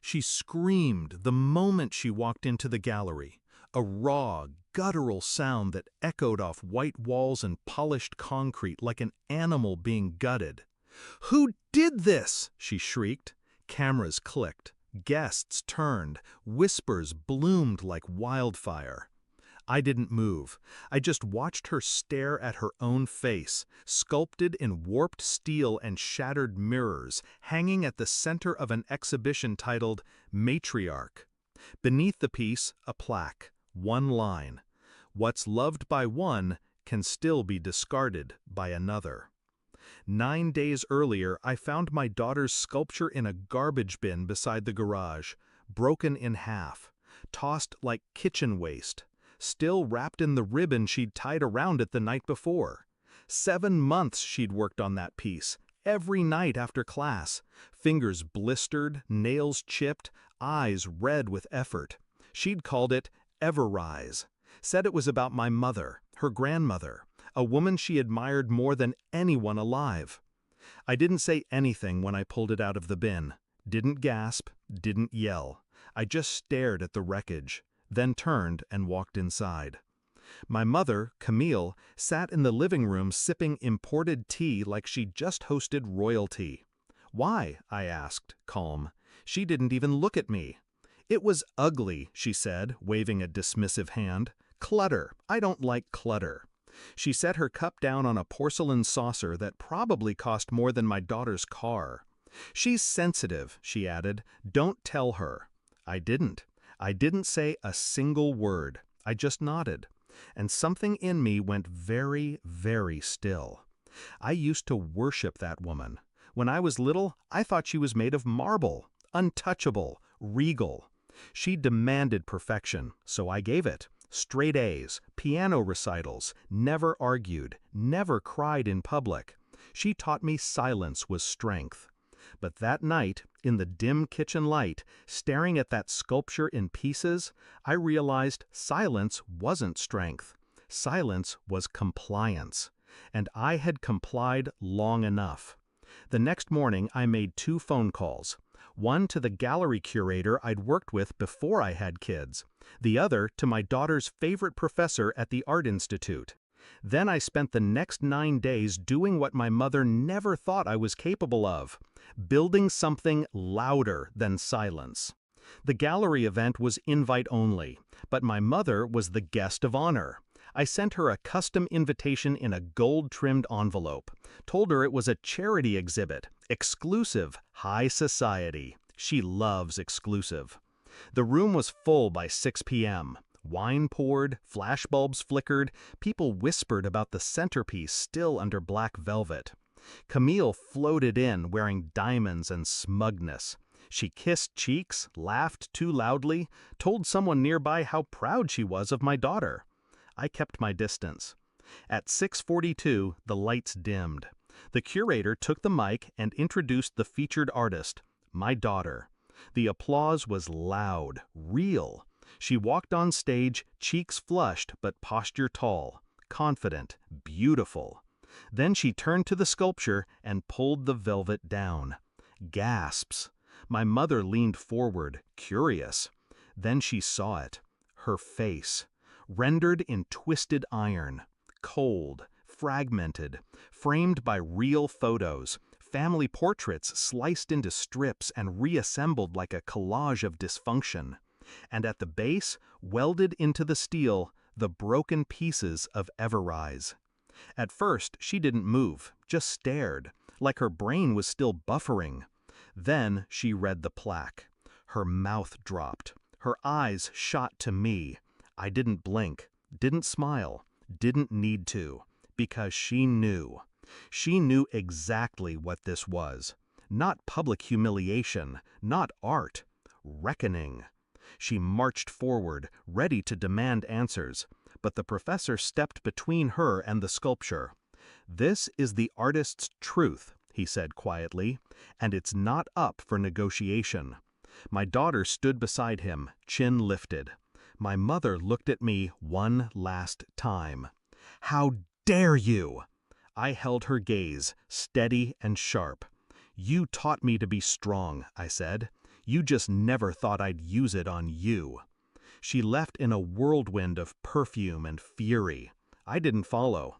She screamed the moment she walked into the gallery, a raw, guttural sound that echoed off white walls and polished concrete like an animal being gutted. "Who did this?" she shrieked. Cameras clicked. Guests turned. Whispers bloomed like wildfire. I didn't move. I just watched her stare at her own face, sculpted in warped steel and shattered mirrors, hanging at the center of an exhibition titled Matriarch. Beneath the piece, a plaque, one line: "What's loved by one can still be discarded by another." 9 days earlier, I found my daughter's sculpture in a garbage bin beside the garage, broken in half, tossed like kitchen waste, still wrapped in the ribbon she'd tied around it the night before. 7 months she'd worked on that piece, every night after class, fingers blistered, nails chipped, eyes red with effort. She'd called it Everrise, said it was about my mother, her grandmother, a woman she admired more than anyone alive. I didn't say anything when I pulled it out of the bin, didn't gasp, didn't yell. I just stared at the wreckage, then turned and walked inside. My mother, Camille, sat in the living room sipping imported tea like she'd just hosted royalty. "Why?" I asked, calm. She didn't even look at me. "It was ugly," she said, waving a dismissive hand. "Clutter. I don't like clutter." She set her cup down on a porcelain saucer that probably cost more than my daughter's car. "She's sensitive," she added. "Don't tell her." I didn't. I didn't say a single word. I just nodded. And something in me went very, very still. I used to worship that woman. When I was little, I thought she was made of marble, untouchable, regal. She demanded perfection, so I gave it. Straight A's, piano recitals, never argued, never cried in public. She taught me silence was strength. But that night, in the dim kitchen light, staring at that sculpture in pieces, I realized silence wasn't strength. Silence was compliance. And I had complied long enough. The next morning, I made 2 phone calls. One to the gallery curator I'd worked with before I had kids. The other to my daughter's favorite professor at the Art Institute. Then I spent the next 9 days doing what my mother never thought I was capable of, building something louder than silence. The gallery event was invite only, but my mother was the guest of honor. I sent her a custom invitation in a gold-trimmed envelope, told her it was a charity exhibit, exclusive, high society. She loves exclusive. The room was full by 6 p.m. Wine poured, flashbulbs flickered, people whispered about the centerpiece still under black velvet. Camille floated in wearing diamonds and smugness. She kissed cheeks, laughed too loudly, told someone nearby how proud she was of my daughter. I kept my distance. At 6:42, the lights dimmed. The curator took the mic and introduced the featured artist, my daughter. The applause was loud, real. She walked on stage, cheeks flushed but posture tall, confident, beautiful. Then she turned to the sculpture and pulled the velvet down. Gasps. My mother leaned forward, curious. Then she saw it. Her face. Rendered in twisted iron. Cold, fragmented, framed by real photos. Family portraits sliced into strips and reassembled like a collage of dysfunction. And at the base, welded into the steel, the broken pieces of Everrise. At first, she didn't move, just stared, like her brain was still buffering. Then she read the plaque. Her mouth dropped. Her eyes shot to me. I didn't blink, didn't smile, didn't need to, because she knew. She knew exactly what this was. Not public humiliation, not art. Reckoning. She marched forward, ready to demand answers, but the professor stepped between her and the sculpture. "This is the artist's truth," he said quietly, "and it's not up for negotiation." My daughter stood beside him, chin lifted. My mother looked at me one last time. "How dare you?" I held her gaze, steady and sharp. "You taught me to be strong," I said. You just never thought I'd use it on you." She left in a whirlwind of perfume and fury. I didn't follow.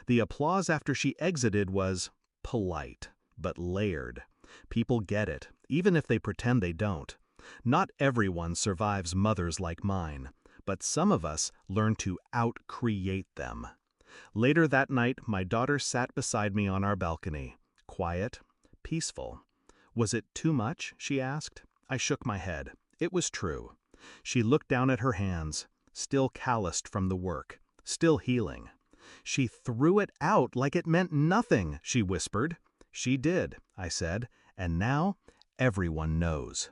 The applause after she exited was polite, but layered. People get it, even if they pretend they don't. Not everyone survives mothers like mine, but some of us learn to out-create them. Later that night, my daughter sat beside me on our balcony, quiet, peaceful. "Was it too much?" she asked. I shook my head. It was true. She looked down at her hands, still calloused from the work, still healing. "She threw it out like it meant nothing," she whispered. "She did," I said, "and now everyone knows."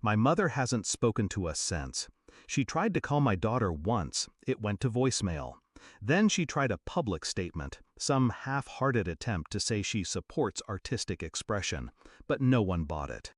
My mother hasn't spoken to us since. She tried to call my daughter once. It went to voicemail. Then she tried a public statement, some half-hearted attempt to say she supports artistic expression, but no one bought it.